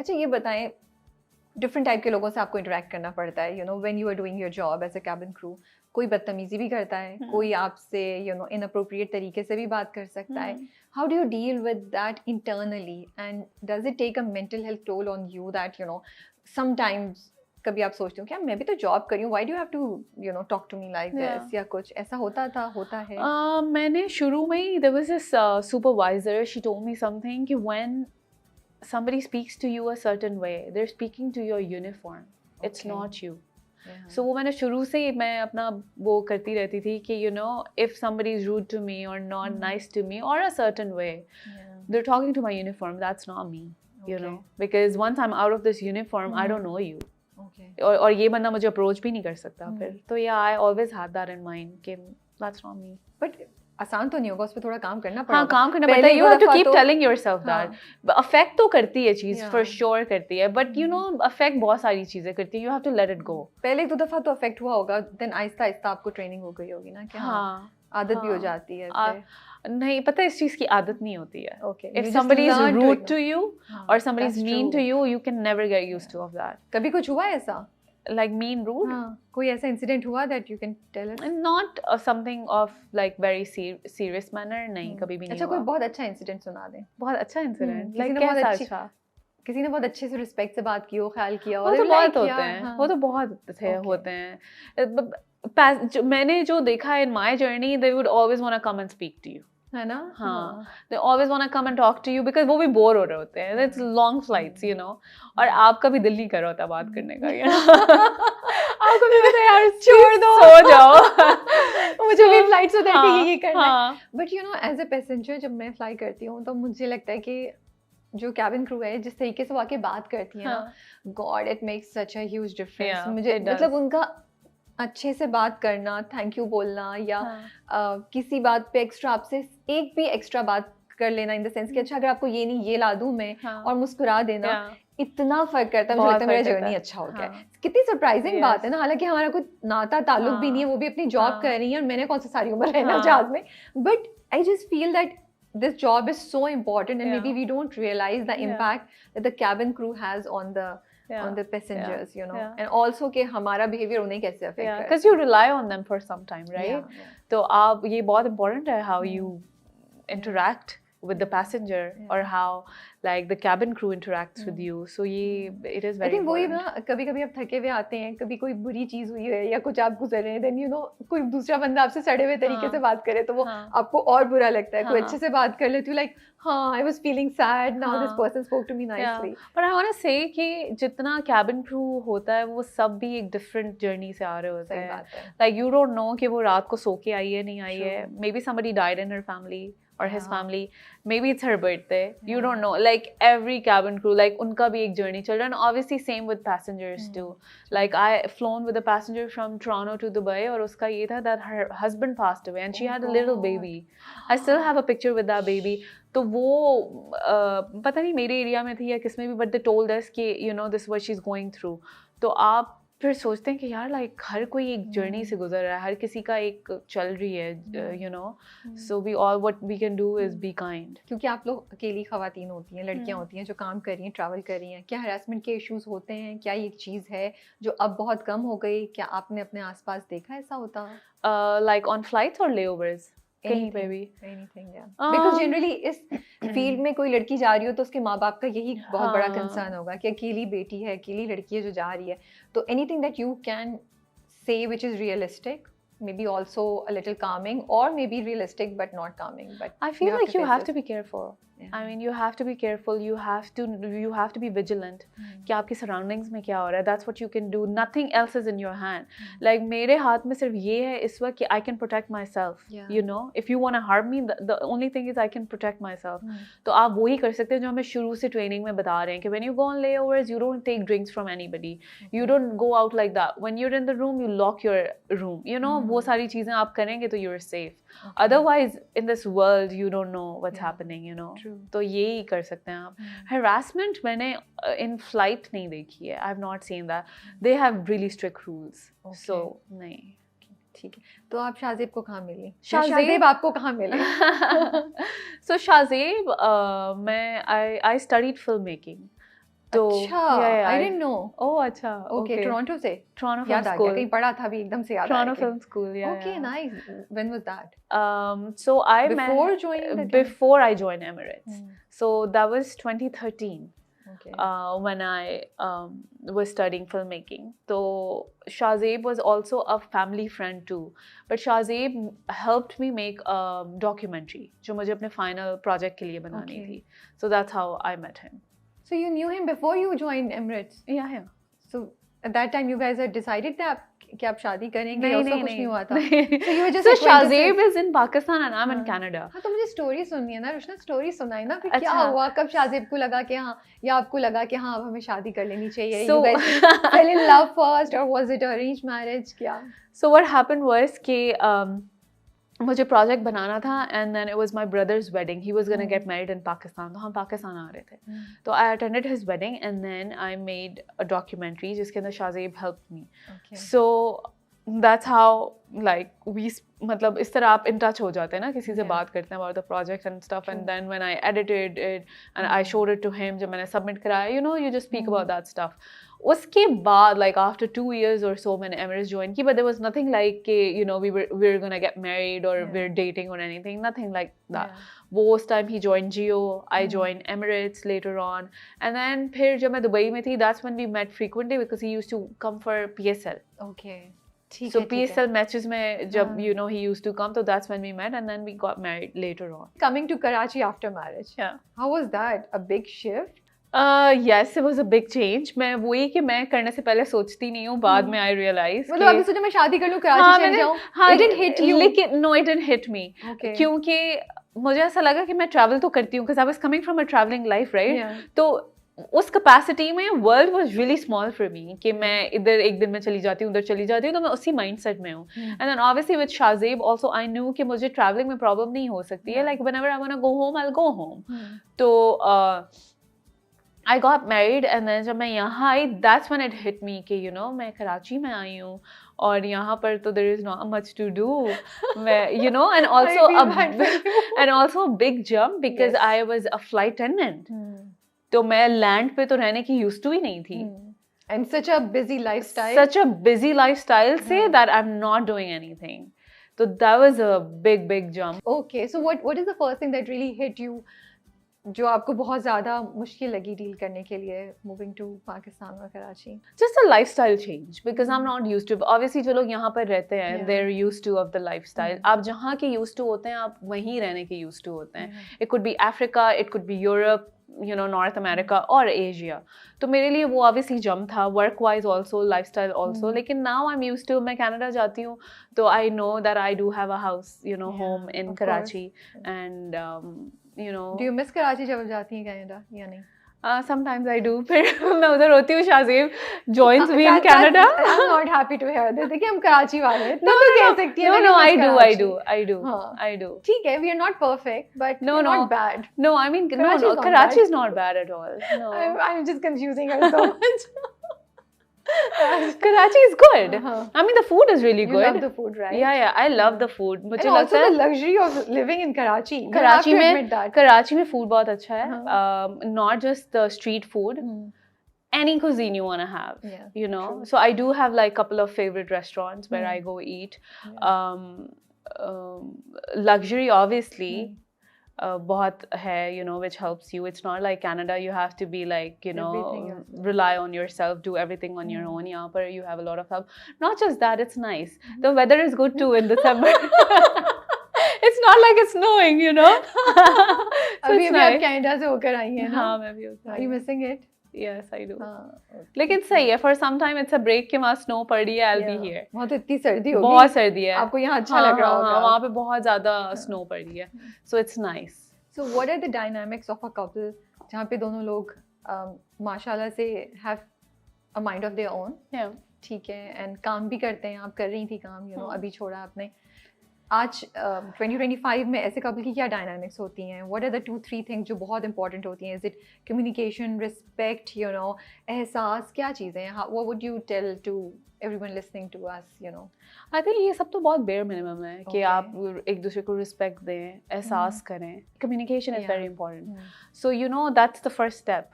अच्छा ये बताएं, डिफरेंट टाइप के लोगों से आपको इंटरेक्ट करना पड़ता है, you know when you are doing your job as a cabin crew. कोई बदतमीजी भी करता है, कोई आपसे यू नो इनअप्रोप्रिएट तरीके से भी बात कर सकता है। How do you deal with that internally and does it take a mental health toll on you that you know sometimes कभी आप सोचते हो क्या मैं भी तो जॉब कर रही हूँ, why do you have to you know talk to me like this, या कुछ ऐसा होता है? मैंने शुरू में ही there was this supervisor, she told me something कि when somebody speaks to you a certain way, they're speaking to your uniform, it's Okay. not you. Yeah. So वो मैंने शुरू से ही मैं अपना वो करती रहती थी कि you know if somebody is rude to me or not nice to me or a certain way, they're talking to my uniform, that's not me, you know, because once I'm out of this uniform, I don't know you. Okay. और ये बंदा मुझे approach भी नहीं कर सकता फिर, तो yeah, I always had that in mind कि that's not me. But आसान तो नहीं होगा, उस पर थोड़ा काम करना पड़ेगा। हाँ, काम करना पड़ता है। You have to keep telling yourself that. Affect तो करती है चीज़, for sure करती है, but you know affect बहुत सारी चीज़ें करती है। You have to let it go. पहले एक दो दफा तो अफेक्ट हुआ होगा, then आहिस्ता आहिस्ता आपको ट्रेनिंग हो गई होगी ना कि हाँ आदत भी हो जाती है फिर। नहीं पता, इस चीज़ की आदत नहीं होती है। Okay. If somebody is rude to you or somebody is mean to you, you can never get used to of that. कभी कुछ हुआ ऐसा? Like mean, rude? हाँ, कोई ऐसा इंसिडेंट हुआ that you can tell us? Not something of like very serious manner, नहीं कभी भी नहीं अच्छा, हुआ। कोई बहुत अच्छा इंसिडेंट सुना दें। बहुत अच्छा इंसिडेंट, किसी like ने बहुत कैसा अच्छी अच्छा? किसी ने बहुत अच्छे से रिस्पेक्ट से बात की हो, ख्याल किया हो, वो तो like बहुत होते यार, हैं, हाँ। वो तो बहुत होते हैं। मैंने जो देखा है in my journey, they would always want to come and speak to you. है ना? हाँ, they always want to come and talk to you because वो भी बोर हो रहे होते हैं। It's long flights, you know, और आपका भी दिल नहीं कर रहा होता बात करने का, you know। आपको भी पता है यार, छोड़ दो, सो जाओ। मुझे भी फ्लाइट से बैठ के ये करना हाँ, है। But you know as a passenger जब मैं फ्लाई करती हूँ तो मुझे लगता है कि जो कैबिन क्रू है जिस तरीके से वो आके बात करती है ना, God it makes such a huge difference. मुझे मतलब उनका अच्छे से बात करना, थैंक यू बोलना, या किसी बात पे एक्स्ट्रा आपसे एक भी एक्स्ट्रा बात कर लेना, इन द सेंस कि अच्छा अगर आपको ये नहीं ये ला दूं मैं, और मुस्कुरा देना, इतना फर्क करता है। मुझे लगता है मेरा जर्नी अच्छा हो गया। कितनी सरप्राइजिंग बात है ना, हालांकि हमारा कोई नाता ताल्लुक भी नहीं है, वो भी अपनी जॉब कर रही है और मैंने कौन सा सारी उम्र रहना जहाज में। But I just feel that this job is so important and maybe we don't realize the impact that the cabin crew has on the passengers, you know, and also कि हमारा behavior उन्हें कैसे affect करता है, because you rely on them for some time, right? तो आप ये बहुत important है how you interact with the passenger or how like the cabin crew interacts with you, so ये it is very I think वही important. ना, कभी कभी आप थके हुए आते हैं, कभी कोई बुरी चीज हुई है या कुछ आप गुजर रहे हैं, then you know कोई दूसरा बंदा आपसे सड़े हुए तरीके से बात करे तो वो आपको और बुरा लगता है। कोई अच्छे से बात कर ले तो like हाँ I was feeling sad, now this person spoke to me nicely. But I want to say कि जितना cabin crew होता है वो सब भी एक different journey से आ रहे होते हैं। Like you don't know कि वो रात को सो के आई है नहीं आई है, maybe somebody died in her family or his family, maybe it's her birthday, you don't know, like every cabin crew, like unka bhi ek journey chal raha hai, and obviously same with passengers too. Like I flown with a passenger from Toronto to Dubai aur uska ye tha that her husband passed away and she had a little baby. I still have a picture with that baby. तो वो पता नहीं मेरे area में थी या किस में भी, but they told us कि you know this is what she's going through. तो आप फिर सोचते हैं कि यार लाइक हर कोई एक जर्नी से गुजर रहा है, हर किसी का एक चल रही है, you know, so we all what we can do is be kind. क्योंकि आप लोग अकेली खवातीन होती हैं, लड़कियां होती हैं जो काम कर रही हैं, ट्रैवल कर रही हैं, क्या हरासमेंट के इश्यूज होते हैं? क्या ये एक चीज़ है जो अब बहुत कम हो गई? क्या आपने अपने आसपास देखा ऐसा होता? लाइक ऑन फ्लाइट्स और लेओवर्स कहीं पे भी? एनीथिंग, या बिकॉज़ जनरली इस फील्ड में कोई लड़की जा रही हो तो उसके माँ बाप का यही बहुत बड़ा कंसर्न होगा कि अकेली बेटी है, अकेली लड़की है जो जा रही है। तो anything that you can say which is realistic, maybe also a little calming, or maybe realistic but not calming, but I feel like you have to be careful. I mean you have to be careful, you have to be vigilant कि आपकी surroundings में क्या हो रहा है. That's what you can do, nothing else is in your hand. Like मेरे हाथ में सिर्फ ये है इस वक्त कि I can protect myself, you know, if you want to harm me, the only thing is I can protect myself. तो आप वही कर सकते हैं जो हमें शुरू से ट्रेनिंग में बता रहे हैं कि when you go on layovers you don't take drinks from anybody, you don't go out like that, when you're in the room you lock your room, you know, वो सारी चीज़ें आप करेंगे तो you're safe. Otherwise in this world you don't know what's happening, you know. तो यही कर सकते हैं आप. Harassment मैंने in flight नहीं देखी है, I have not seen that. They have really strict rules, so नहीं. ठीक है, तो आप शाहज़ेब को कहाँ मिली? शाहज़ेब आपको कहाँ मिले? So शाहज़ेब, मैं I studied filmmaking. तो अच्छा, I didn't know. Oh, अच्छा, Okay, Toronto से. Toronto Film याद आ गया, School. कहीं पढ़ा था अभी एकदम से याद Toronto आया. Film School, yeah. Okay, nice. When was that? So I Before joining the before I joined Emirates. Hmm. So that was 2013. Okay. When I was studying filmmaking. So Shahzeb was also a family friend too. But Shahzeb helped me make a documentary जो मुझे अपने final project के लिए बनानी थी. So that's how I met him. So you knew him before you joined Emirates? Yeah, yeah. So at that time you guys had decided that कि आप शादी करेंगे? नहीं, उसका नहीं, कुछ नहीं हुआ था? नहीं. So you were just So acquaintances? Shahzeb is in Pakistan and I'm in Canada. हाँ, तो मुझे स्टोरी सुननी है ना रुशना, स्टोरी सुनाई ना, फिर क्या अच्छा. हुआ, कब शाहजेब को लगा कि हाँ, या आपको लगा कि हाँ अब हमें शादी कर लेनी चाहिए? So You guys fell in love first or was it arranged marriage? क्या? So what happened was कि मुझे प्रोजेक्ट बनाना था and then it was my brother's wedding. He was gonna get married in Pakistan. तो हम पाकिस्तान आ रहे थे. तो I attended his wedding and then I made a documentary जिसके अंदर Shahzeb helped me. So that's how like we मतलब इस तरह आप इन टच हो जाते हैं ना, किसी से बात करते हैं about the project and stuff. And then when I edited it and I showed it to him, जब मैंने सबमिट कराया, you know, you just speak about that stuff. उसके बाद like after 2 years or so मैंने Emirates join की, but there was nothing like कि you know we were gonna get married or we're dating or anything, nothing like that. वो उस time he joined Jio, I joined Emirates later on, and then फिर जब मैं Dubai में थी, that's when we met frequently because he used to come for PSL. Okay. So PSL matches में जब you know he used to come, so that's when we met and then we got married later on. Coming to Karachi after marriage. Yeah. How was that? A big shift? Yes, it was a big change. मैं वही कि मैं करने से पहले सोचती नहीं हूँ, बाद में I realized मतलब अभी सोचा मैं शादी कर लूँ, कराची चली जाऊँ. It didn't hit you? लेकिन no, it didn't hit me. Okay. क्योंकि मुझे ऐसा लगा कि मैं travel तो करती हूँ because I was coming from a traveling life, right? Yeah. तो उस capacity में world was really small for me कि मैं इधर एक दिन में चली जाती हूँ, उधर चली जाती हूँ, तो मैं उसी mindset में हूँ. And then obviously with Shahzeb also I knew कि मुझे traveling में problem नहीं हो सकती है. Like whenever I want to go home, I'll go home. तो I got married and then जब मैं यहाँ आई, that's when it hit me कि you know मैं कराची में आई हूँ और यहाँ पर तो there is not much to do. मैं you know and also a big jump because yes. I was a flight attendant. तो मैं land पे तो रहने की used to ही नहीं थी. And such a busy lifestyle. Such a busy lifestyle say that I'm not doing anything. So that was a big jump. Okay, so what is the first thing that really hit you? जो आपको बहुत ज़्यादा मुश्किल लगी deal करने के लिए moving to Pakistan और Karachi? Just a lifestyle change because I'm not used to. Obviously जो लोग यहाँ पर रहते हैं, they're used to of the lifestyle. आप जहाँ के used to होते हैं, आप वहीं रहने के used to होते हैं. It could be Africa, it could be Europe, you know, North America or Asia. तो मेरे लिए वो obviously jump था, work wise also, lifestyle also. लेकिन now I'm used to, मैं Canada जाती हूँ, तो I know that I do have a house, you know, home in Karachi and you know. Do you miss Karachi जब आप जाती हैं कनाडा या नहीं? Sometimes I do. फिर मैं उधर होती हूँ, Shahzeb joins me in Canada. I'm not happy to hear this. देखिए हम कराची वाले हैं, तो कह सकती हैं. No, I do. ठीक है, we are not perfect, but we're not bad. No, I mean Karachi is not bad at all. No. I'm just confusing her so much. Karachi is good. I mean the food is really good. You love the food, right? Yeah, I love the food. मुझे लगता है the luxury of living in Karachi. Karachi में food बहुत अच्छा है. Not just the street food. Any cuisine you want to have, you know. True. So I do have like a couple of favorite restaurants where I go eat. Luxury obviously. बहुत है, you know, which helps you. It's not like Canada, you have to be like, you know, rely on yourself, do everything on your own. यहाँ पर you have a lot of help. Not just that, it's nice. The weather is good too in December. It's not like it's snowing, you know. So अभी आप Canada से होकर आई हैं ना? हाँ, मैं भी होकर आई. Are you missing it? Yes, I do. लेकिन सही है, for some time it's a break कि वहाँ snow पड़ रही है, I'll be here. वहाँ तो इतनी सर्दी होगी. बहुत सर्दी है. आपको यहाँ अच्छा लग रहा होगा. वहाँ पे बहुत ज़्यादा snow पड़ रही है. So it's nice. So what are the dynamics of a couple जहाँ पे दोनों लोग माशाल्लाह से have a mind of their own? Yeah. ठीक है, and काम भी करते हैं. आप कर रही थी काम, you know, अभी छोड़ा आपने. आज 2025 में ऐसे कपल की क्या डायनामिक्स होती हैं? What are the 2-3 things जो बहुत इंपॉर्टेंट होती हैं? Is it communication, respect, you know, एहसास, क्या चीज़ें हैं? What would you tell to everyone listening to us, you know? I think ये सब तो बहुत bare minimum है कि आप एक दूसरे को respect दें, एहसास करें. Communication is very important. So you know that's the first step.